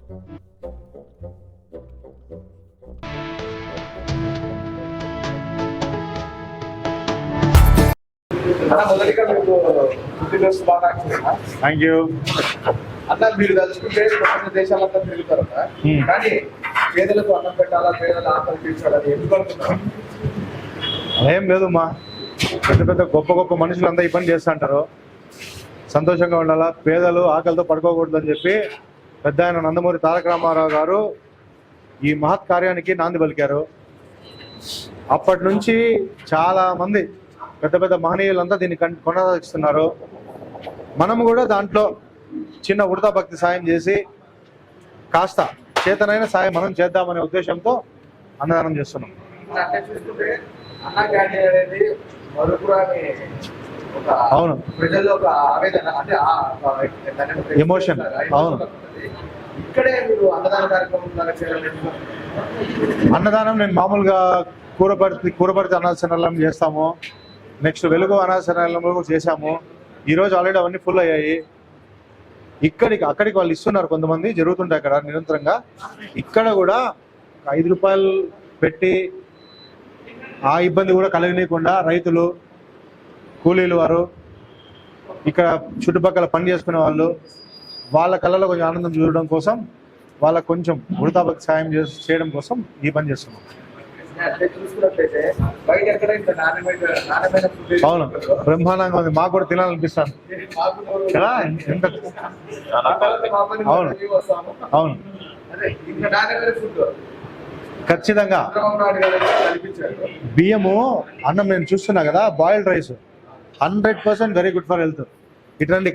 Thank you అట్లా మీరు తలుచుకుంటే ప్రపంచ దేశాలంతా తిరుగుతారట, కానీ పేదలకు అన్నం పెట్టాలా, పేదల ఆకలి తీర్చాలని ఎందుకు అనుకుంటారు? ఏం లేదు మా పెద్ద పెద్ద గొప్ప గొప్ప మనుషులు అంతా ఈ పని చేస్తూ ఉంటారు. సంతోషంగా ఉండాలా, పేదలు ఆకలితో పడుకోకూడదు అని చెప్పి పెద్ద ఆయన నందమూరి తారక రామారావు గారు ఈ మహత్ కార్యానికి నాంది పలికారు. అప్పటి నుంచి చాలా మంది పెద్ద పెద్ద మహనీయులంతా దీన్ని కొనసాగిస్తున్నారు. మనం కూడా దాంట్లో చిన్న ఉడతా భక్తి సాయం చేసి కాస్త చేతనైన సాయం మనం చేద్దామనే ఉద్దేశంతో అన్నదానం చేస్తున్నాం. అంటే చూసుకుంటే అన్న క్యాంటీన్ అనేది మరుపురాని అవును, ప్రజల్లో ఒక ఆవేదన, అంటే ఎమోషన్. అవును, ఇక్కడే మీరు అన్నదాన కార్యక్రమం చేయాలి. అన్నదానం నేను మామూలుగా కూరపర్తి అనాథాశ్రమాలను చేస్తాము, నెక్స్ట్ వెలుగు అనాథాశ్రమాలను కూడా చేశాము. ఈరోజు ఆల్రెడీ అవన్నీ ఫుల్ అయ్యాయి. అక్కడికి వాళ్ళు ఇస్తున్నారు, కొంతమంది జరుగుతుంటాయి అక్కడ నిరంతరంగా. ఇక్కడ కూడా 5 రూపాయలు పెట్టి ఆ ఇబ్బంది కూడా కలగనీయకుండా రైతులు, కూలీలు వారు, ఇక్కడ చుట్టుపక్కల పని చేసుకునే వాళ్ళు, వాళ్ళ కళ్ళలో కొంచెం ఆనందం చూడడం కోసం, వాళ్ళకు కొంచెం ఉడతాభక్తి సాయం చేయడం కోసం ఈ పని చేస్తున్నాం. అవును, బ్రహ్మాండంగా ఉంది. మాకు కూడా తినాలనిపిస్తాను కదా. ఎంత అవును అవును, ఖచ్చితంగా. బియ్యము అన్నం నేను చూస్తున్నా కదా, boiled rice 100% very good for health. ఇటండి,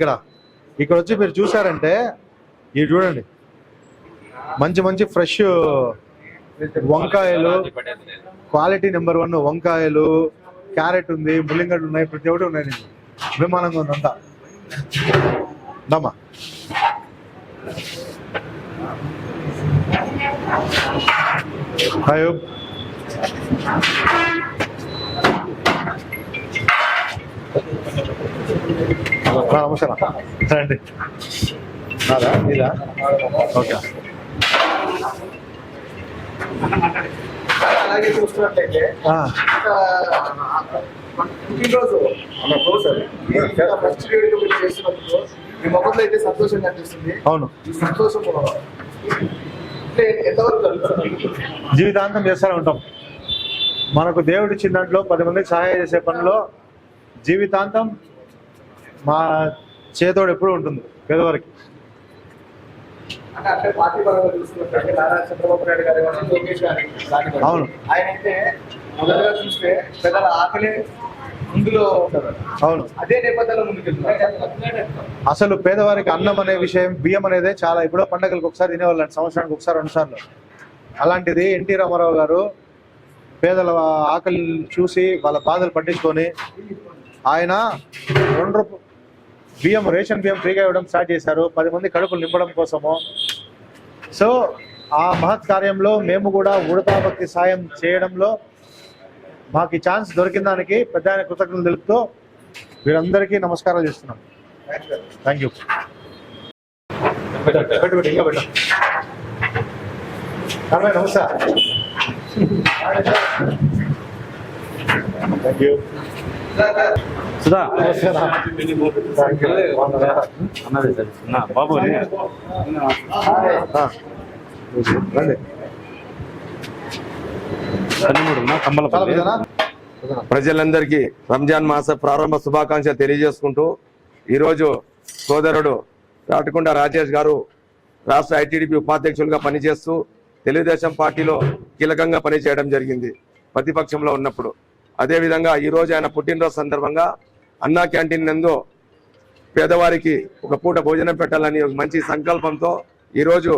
ఇక్కడ వచ్చి మీరు చూసారంటే ఇది చూడండి, మంచి మంచి ఫ్రెష్ వంకాయలు, క్వాలిటీ నెంబర్ 1 వంకాయలు, క్యారెట్ ఉంది, ముల్లింగడ్డలు ఉన్నాయి, ప్రతి ఒక్కటి ఉన్నాయి. అభిమానంగా ఉంది అంతా. దమ్మా హాయ్ నమస్కారం. రండి. నాదా ఇదా? ఓకే. అలాగే చూస్తున్నట్లయితే పుట్టినరోజు ఫస్ట్ చేస్తున్నప్పుడు మీ మొక్కలు అయితే సంతోషం కనిపిస్తుంది. అవును, ఈ సంతోషం ఎంతవరకు జీవితాంతం చేస్తూనే ఉంటాం. మనకు దేవుడు ఇచ్చిన దాంట్లో 10 మందికి సహాయం చేసే పనిలో జీవితాంతం మా చేతోడు ఎప్పుడూ ఉంటుంది పేదవారికి. అంటే పార్టీ పరంగా చూసుకుంటే నారా చంద్రబాబు నాయుడు గారు, లోకేష్ గారు, అవును, ఆయన అయితే మొదలుగా చూస్తే పెద్దల ఆకలి ముందులో ఉంటారు. అవును, అదే నేపథ్యంలో ముందుకెళ్తున్నారు. అసలు పేదవారికి అన్నం అనే విషయం, బియ్యం అనేది చాలా ఎప్పుడో పండగలకు ఒకసారి తినేవాళ్ళు, సంవత్సరానికి ఒకసారి 2 సార్లు. అలాంటిది ఎన్టీ రామారావు గారు పేదల ఆకలి చూసి వాళ్ళ బాధలు పట్టించుకొని ఆయన 2 బియ్యం, రేషన్ బియ్యం ఫ్రీగా ఇవ్వడం స్టార్ట్ చేశారు, 10 మంది కడుపులు నింపడం కోసము. సో ఆ మహత్ కార్యంలో మేము కూడా ఉడతాభక్తి సాయం చేయడంలో మాకు ఈ ఛాన్స్ దొరికిన దానికి పెద్ద ఆయన కృతజ్ఞతలు తెలుపుతూ వీరందరికీ నమస్కారాలు చేస్తున్నాం. Thank you. నమస్తే. Thank you. సుధా బాబు రండి. ప్రజలందరికీ రంజాన్ మాస ప్రారంభ శుభాకాంక్షలు తెలియజేసుకుంటూ ఈరోజు సోదరుడు రాటకొండ రాజేష్ గారు రాష్ట్ర ఐటీడీపీ ఉపాధ్యక్షులుగా పనిచేస్తూ తెలుగుదేశం పార్టీలో కీలకంగా పనిచేయడం జరిగింది ప్రతిపక్షంలో ఉన్నప్పుడు. అదేవిధంగా ఈరోజు ఆయన పుట్టినరోజు సందర్భంగా అన్నా క్యాంటీన్ నందు పేదవారికి ఒక పూట భోజనం పెట్టాలని ఒక మంచి సంకల్పంతో ఈరోజు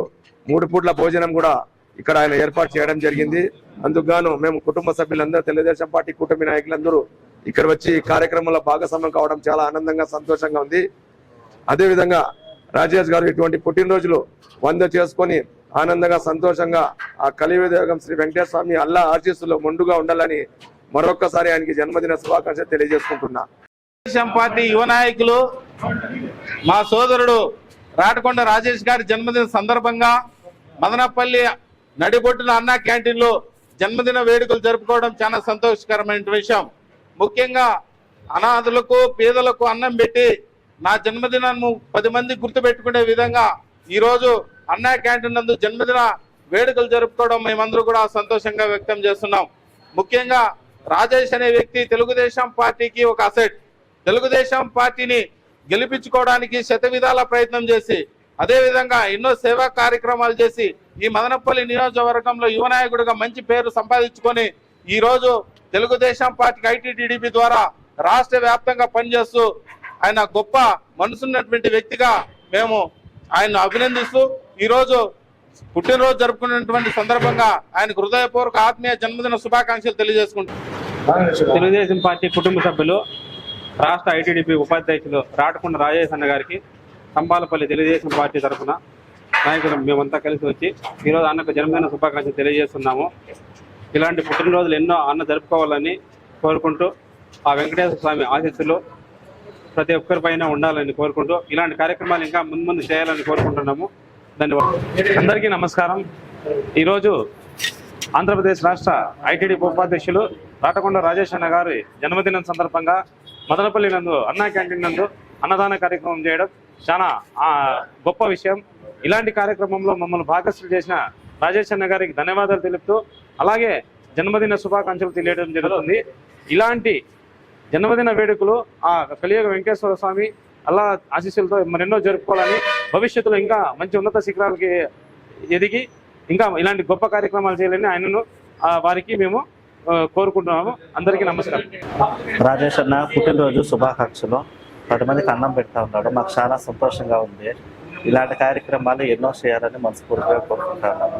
3 పూట్ల భోజనం కూడా ఇక్కడ ఆయన ఏర్పాటు చేయడం జరిగింది. అందుకుగాను మేము కుటుంబ సభ్యులందరూ, తెలుగుదేశం పార్టీ కూటమి నాయకులందరూ ఇక్కడ వచ్చి కార్యక్రమంలో భాగస్వామ్యం కావడం చాలా ఆనందంగా, సంతోషంగా ఉంది. అదేవిధంగా రాజేష్ గారు ఇటువంటి పుట్టినరోజులు 100 చేసుకొని ఆనందంగా, సంతోషంగా ఆ కలియుగం శ్రీ వెంకటేశ్వర స్వామి అల్లా ఆశీస్సులో మొండుగా ఉండాలని మరొక్కసారి ఆయనకి జన్మదిన శుభాకాంక్షలు తెలియజేసుకుంటున్నా. తెలుగుదేశం పార్టీ యువ నాయకులు మా సోదరుడు రాటకొండ రాజేష్ గారి జన్మదిన సందర్భంగా మదనపల్లి నడిబొట్టున అన్నా క్యాంటీన్లో జన్మదిన వేడుకలు జరుపుకోవడం చాలా సంతోషకరమైన విషయం. ముఖ్యంగా అనాథులకు పేదలకు అన్నం పెట్టి నా జన్మదినాన్ని 10 మంది గుర్తుపెట్టుకునే విధంగా ఈరోజు అన్నా క్యాంటీన్ నందు జన్మదిన వేడుకలు జరుపుకోవడం మేమందరూ కూడా సంతోషంగా వ్యక్తం చేస్తున్నాం. ముఖ్యంగా రాజేష్ అనే వ్యక్తి తెలుగుదేశం పార్టీకి ఒక అసెట్. తెలుగుదేశం పార్టీని గెలిపించుకోవడానికి శతవిధాల ప్రయత్నం చేసి అదేవిధంగా ఎన్నో సేవా కార్యక్రమాలు చేసి ఈ మదనపల్లి నియోజకవర్గంలో యువ నాయకుడిగా మంచి పేరు సంపాదించుకొని ఈరోజు తెలుగుదేశం పార్టీకి ఐటీడీపీ ద్వారా రాష్ట్ర వ్యాప్తంగా పనిచేస్తూ ఆయన గొప్ప మనసున్నటువంటి వ్యక్తిగా మేము ఆయన అభినందిస్తూ ఈరోజు పుట్టినరోజు జరుపుకున్నటువంటి సందర్భంగా ఆయనకు హృదయపూర్వక ఆత్మీయ జన్మదిన శుభాకాంక్షలు తెలియజేసుకుంటాం. తెలుగుదేశం పార్టీ కుటుంబ సభ్యులు రాష్ట్ర ఐటీడీపీ ఉపాధ్యక్షులు రాటకొండ రాజేష్ అన్న గారికి సంబాలపల్లి తెలుగుదేశం పార్టీ తరఫున నాయకులు మేమంతా కలిసి వచ్చి ఈరోజు అన్నకు జన్మదిన శుభాకాంక్షలు తెలియజేస్తున్నాము. ఇలాంటి పుట్టినరోజులు ఎన్నో అన్న జరుపుకోవాలని కోరుకుంటూ ఆ వెంకటేశ్వర స్వామి ఆశీస్సులు ప్రతి ఒక్కరిపైన ఉండాలని కోరుకుంటూ ఇలాంటి కార్యక్రమాలు ఇంకా ముందు చేయాలని కోరుకుంటున్నాము. ధన్యవాదాలు. అందరికీ నమస్కారం. ఈరోజు ఆంధ్రప్రదేశ్ రాష్ట్ర ఐటీడీపీ ఉపాధ్యక్షులు రాటకొండ రాజేష్ అన్న గారి జన్మదినం సందర్భంగా మదనపల్లి నందు అన్నా క్యాంటీన్ నందు అన్నదాన కార్యక్రమం చేయడం చాలా గొప్ప విషయం. ఇలాంటి కార్యక్రమంలో మమ్మల్ని భాగస్వాములు చేసిన రాజేష్ అన్న గారికి ధన్యవాదాలు తెలుపుతూ అలాగే జన్మదిన శుభాకాంక్షలు తెలియడం జరుగుతుంది. ఇలాంటి జన్మదిన వేడుకలు ఆ కలియుగ వెంకటేశ్వర స్వామి అల్లా ఆశీస్సులతో మరెన్నో జరుపుకోవాలని భవిష్యత్తులో ఇంకా మంచి ఉన్నత శిఖరాలకి ఎదిగి ఇంకా ఇలాంటి గొప్ప కార్యక్రమాలు చేయాలని ఆయనను వారికి మేము కోరుకుంటున్నాము. అందరికీ నమస్కారం. రాజేష్ అన్న పుట్టినరోజు శుభాకాంక్షలు. 10 మందికి అన్నం పెడతా ఉన్నాడు. మాకు చాలా సంతోషంగా ఉంది. ఇలాంటి కార్యక్రమాలు ఎన్నో చేయాలని మనస్ఫూర్తిగా కోరుకుంటున్నాము.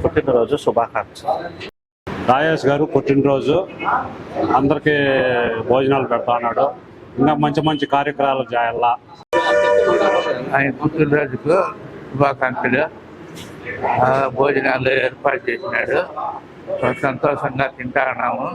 పుట్టినరోజు శుభాకాంక్షలు. రాజేష్ గారు పుట్టినరోజు అందరికీ భోజనాలు పెడతా ఉన్నాడు. ఇంకా మంచి మంచి కార్యక్రమాలు చేయాలా. ఆయన పుట్టినరోజుకు శుభాకాంక్షలు. భోజనాలు ఏర్పాటు చేసినాడు. సంతోషంగా తింటా ఉన్నాము.